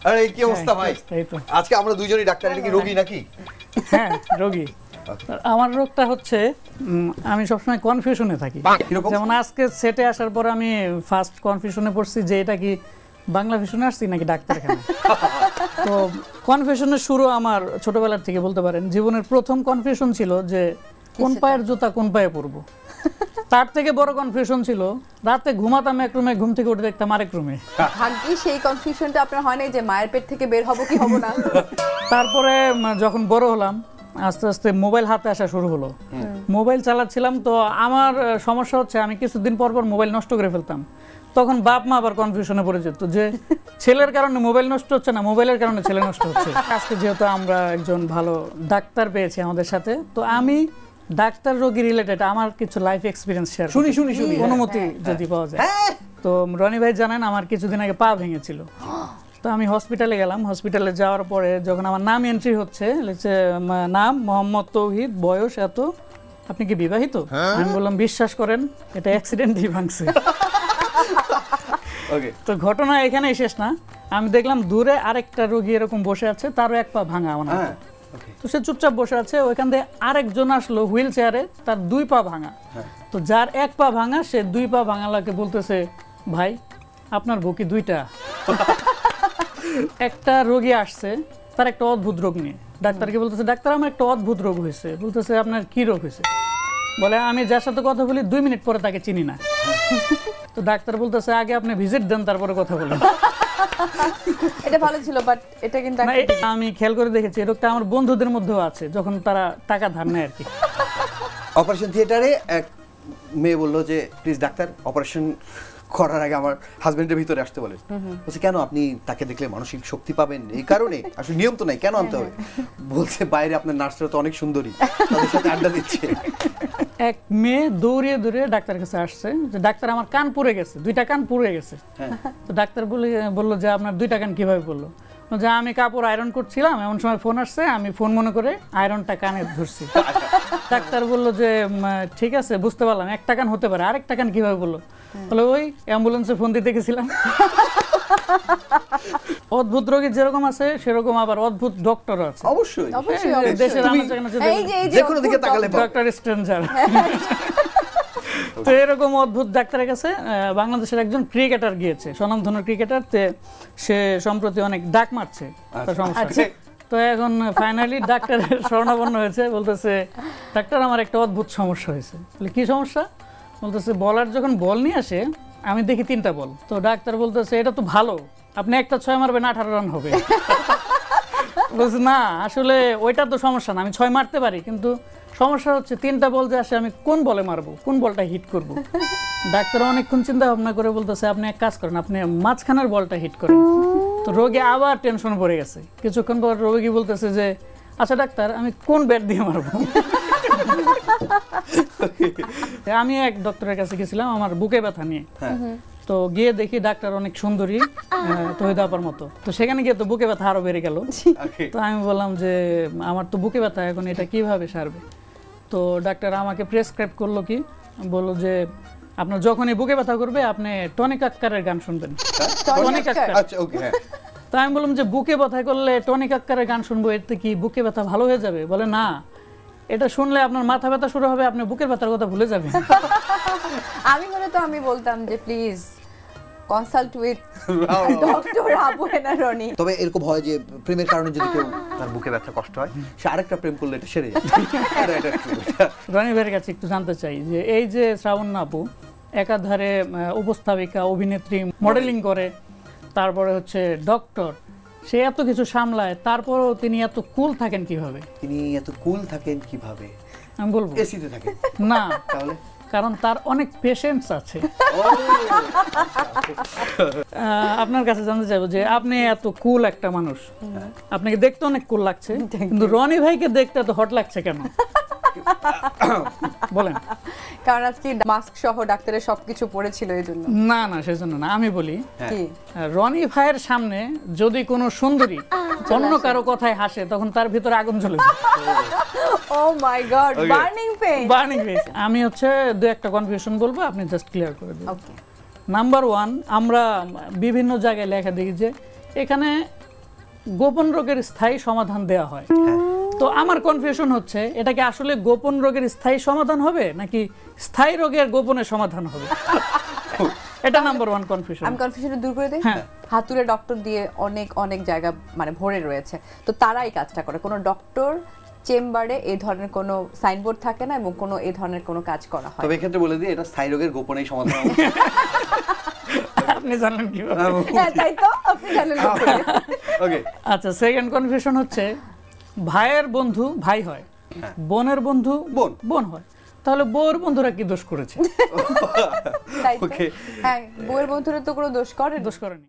আরে কি অবস্থা ভাই? আজকে আমরা দুইজনই ডাক্তার, এটা কি রোগী নাকি? হ্যাঁ রোগী। আমার রোগটা হচ্ছে আমি সবসময় কনফিউশনে থাকি। যেমন আজকে সেটে আসার পর আমি ফার্স্ট কনফিউশনে পড়ছি যে এটা কি বাংলা ভিশনে আসছি নাকি ডাক্তারখানা। তো কনফিউশনের শুরু আমার ছোটবেলার থেকে বলতে পারেন। জীবনের প্রথম কনফিউশন ছিল যে কোন পায়ের জুতা কোন পায়ে পরবো। তার থেকে বড় কনফিউশন ছিল রাতে ঘুমাতাম এক রুমে, ঘুম থেকে উঠে দেখতাম আরেক রুমে। ভাগ্যি সেই কনফিউশনটা আপনার হয় নাই যে মায়ের পেট থেকে বের হব কি হব না। তারপরে যখন বড় হলাম আস্তে আস্তে মোবাইল হাতে আসা শুরু হলো। মোবাইল চালাচ্ছিলাম, তো আমার সমস্যা হচ্ছে আমি কিছুদিন পর পর মোবাইল নষ্ট করে ফেলতাম। তখন বাপ মা আবার কনফিউশনে পড়ে যেত যে ছেলের কারণে মোবাইল নষ্ট হচ্ছে না, মোবাইলের কারণে ছেলে নষ্ট হচ্ছে। আজকে যেহেতু আমরা একজন ভালো ডাক্তার পেয়েছি আমাদের সাথে, তো আমি ডাক্তার রোগী রিলেটেড আমার কিছু লাইফ এক্সপিরিয়েন্স শেয়ার শুনি অনুমতি যদি পাওয়া যায়। তো রনি ভাই জানেন আমার কিছুদিন আগে পা ভেঙেছিল। তো আমি হসপিটালে গেলাম। হসপিটালে যাওয়ার পরে যখন আমার নাম এন্ট্রি হচ্ছে, লিখছে নাম মোহাম্মদ তৌহিদ, বয়স এত, আপনি কি বিবাহিত? আমি বললাম বিশ্বাস করেন এটা অ্যাক্সিডেন্টই ভাঙছে। তো ঘটনা এখানেই শেষ না। আমি দেখলাম দূরে আরেকটা রোগী এরকম বসে আছে, তারও এক পা ভাঙা আমার। তো সে চুপচাপ বসে আছে, ওইখান থেকে আরেকজন আসলো হুইল চেয়ারে, তার দুই পা ভাঙা। তো যার এক পা ভাঙা সে দুই পা ভাঙালাকে বলতেছে ভাই আপনার বুকি দুইটা। একটা রোগী আসছে তার একটা অদ্ভুত রোগ নিয়ে, ডাক্তারকে বলতেছে ডাক্তার আমার একটা অদ্ভুত রোগ হয়েছে। বলতেছে আপনার কি রোগ হয়েছে? বলে আমি যার সাথে কথা বলি 2 মিনিট পরে তাকে চিনি না। তো ডাক্তার বলতেছে আগে আপনি ভিজিট দেন তারপরে কথা বলেন। এটা ভালো ছিল, বাট এটা কিন্তু আমি খেয়াল করে দেখেছি এই রোগটা আমার বন্ধুদের মধ্যেও আছে, যখন তারা টাকা ধার নেয় আর কি। অপারেশন থিয়েটারে এক মেয়ে বললো যে প্লিজ ডাক্তার অপারেশন করার আগে আমার হাজবেন্ডের ভিতরে আসতে বলেন। বলছে কেন? আপনি তাকে দেখলে মানসিক শক্তি পাবেন এই কারণে? আসলে নিয়ম তো নাই, কেন আনতে হবে? বলছে বাইরে আপনার নার্সরা তো অনেক সুন্দরী, তাদের সাথে আড্ডা দিচ্ছে। এক মেয়ে দৌড়িয়ে দৌড়িয়ে ডাক্তারের কাছে আসছে যে ডাক্তার আমার কান পুড়ে গেছে, 2টা কান পুড়ে গেছে। তো ডাক্তার বললো যে আপনার 2টা কান কিভাবে পড়লো? যে আমি কাপড় আয়রন করছিলাম, এমন সময় ফোন আসছে, আমি ফোন মনে করে আয়রনটা কানে ধরছি। ডাক্তার বললো যে ঠিক আছে বুঝতে পারলাম, একটা কান হতে পারে, আরেকটা কান কিভাবে বললো? বলে ওই অ্যাম্বুলেন্সে ফোন দিতে গেছিলাম। অদ্ভুত রোগী যেরকম আছে সেরকম আবার অদ্ভুত ডক্টর আছে। অবশ্যই দেশের ডক্টর স্ট্রেঞ্জার। তো এরকম অদ্ভুত ডাক্তারের কাছে বাংলাদেশের একজন ক্রিকেটার গিয়েছে, স্বনামধন্য ক্রিকেটার। সে সম্প্রতি অনেক ডাক মারছে তার সমস্যা। তো এখন ফাইনালি ডাক্তারের শরণাপন্ন হয়েছে, বলতেছে ডাক্তার আমার একটা অদ্ভুত সমস্যা হয়েছে। বলে কি সমস্যা? বলতেছে বলার যখন বল নিয়ে আসে আমি দেখি 3টা বল। তো ডাক্তার বলতেছে এটা তো ভালো, আপনি একটা 6 মারবেন 18 রান হবে। বলছে না আসলে ওইটা তো সমস্যা না, আমি 6 মারতে পারি, কিন্তু সমস্যা হচ্ছে 3টা বল যে আসে আমি কোন বলে মারবো, কোন বলটা হিট করব। ডাক্তার অনেকক্ষণ চিন্তা ভাবনা করে বলতেছে আপনি এক কাজ করেন, আপনি মাঝখানের বলটা হিট করেন। তো রোগী আবার টেনশন পড়ে গেছে। কিছুক্ষণ পর রোগী বলতেছে যে আচ্ছা ডাক্তার আমি কোন ব্যাট দিয়ে মারবো? আমি এক ডক্টরের কাছে গেছিলাম আমার বুকে ব্যথা নিয়ে। তো গিয়ে দেখি ডাক্তার অনেক সুন্দরী, তহিদ আপার মতো। তো সেখানে গিয়ে তো বুকে ব্যথা আরো বেড়ে গেল। তো আমি বললাম যে আমার তো বুকে ব্যথা, এখন এটা কিভাবে সারবে? তো ডাক্তার আমাকে প্রেসক্রাইব করলো কি, বললো যে আপনার যখনই বুকে ব্যথা করবে আপনি টনিক আক্কারের গান শুনবেন। টনিক আক্কার। তো আমি বললাম যে বুকে ব্যথা করলে টনিক আক্কারের গান শুনবো, এতে কি বুকে ব্যথা ভালো হয়ে যাবে? বলে না, এটা শুনলে আপনার মাথা ব্যথা শুরু হবে, আপনি বুকের ব্যথার কথা ভুলে যাবেন। আমি বলতাম যে please consult with doctor Abu Hena Rony. তবে এরকম হয় যে প্রেমের কারণে যদি কেউ তার বুকে ব্যথা কষ্ট হয়, সে আরেকটা প্রেম করলে এটা সেরে যায়। রনি ভাইয়ের কাছে একটু জানতে চাই যে এই যে শ্রাবণ আপু একাধারে উপস্থাপিকা, অভিনেত্রী, মডেলিং করে, তারপরে হচ্ছে ডক্টর, সে এত কিছু সামলায়, তারপরেও তিনি এত কুল থাকেন কিভাবে? আমি বলবো এসিতে থাকেন না, তাহলে কারণ তার অনেক পেশেন্টস আছে। আপনার কাছে জানতে চাইবো যে আপনি এত কুল একটা মানুষ, আপনাকে দেখতে অনেক কুল লাগছে, কিন্তু রনি ভাইকে দেখতে এত হট লাগছে কেন? বলেন। কারণ আজকে মাস্ক সহ ডাক্তারের সবকিছু পড়েছিল এই জন্য। না না সেজন্য না, আমি বলি রনি ভাইয়ের সামনে যদি কোনো সুন্দরী অন্য কারো কথায় হাসে তখন তার ভিতরে আগুন জ্বলে যায়। Oh my god, burning pain. Burning pain. আমি হচ্ছে দু একটা কনফিউশন বলবো, আপনি জাস্ট ক্লিয়ার করে দিন। নাম্বার 1, আমরা বিভিন্ন জায়গায় লেখা দেখি যে এখানে গোপন রোগের স্থায়ী সমাধান দেওয়া হয়। তো আমার কনফিউশন হচ্ছে এটা কি আসলে গোপন রোগের স্থায়ী সমাধান হবে নাকি স্থায়ী রোগের গোপনের সমাধান হবে? এটা নাম্বার 1 কনফিউশন। আমি কনফিউশন দূর করে দেই। হ্যাঁ। হাতুড়ে ডক্টর দিয়ে অনেক অনেক জায়গা মানে ভরে রয়েছে, তো তারা এই কাজটা করে। কোনো ডক্টর চেম্বারে এই ধরনের কোনো সাইনবোর্ড থাকে না এবং কোনো এই ধরনের কোনো কাজ করা হয়। তবে এক্ষেত্রে বলে দিই এটা স্থায়ী রোগের গোপনেই সমাধান। আপনি জানেন কি? হ্যাঁ, তাই তো আপনি জানেন। ওকে, আচ্ছা, সেকেন্ড কনফিউশন হচ্ছে ভাইয়ের বন্ধু ভাই হয়, বোনের বন্ধু বোন। বোন হয়, তাহলে বউয়ের বন্ধুরা কি দোষ করেছে? তাই তো। ওকে। হ্যাঁ, বউয়ের বন্ধুরা তো কোনো দোষ করেনি। দোষ করেনি।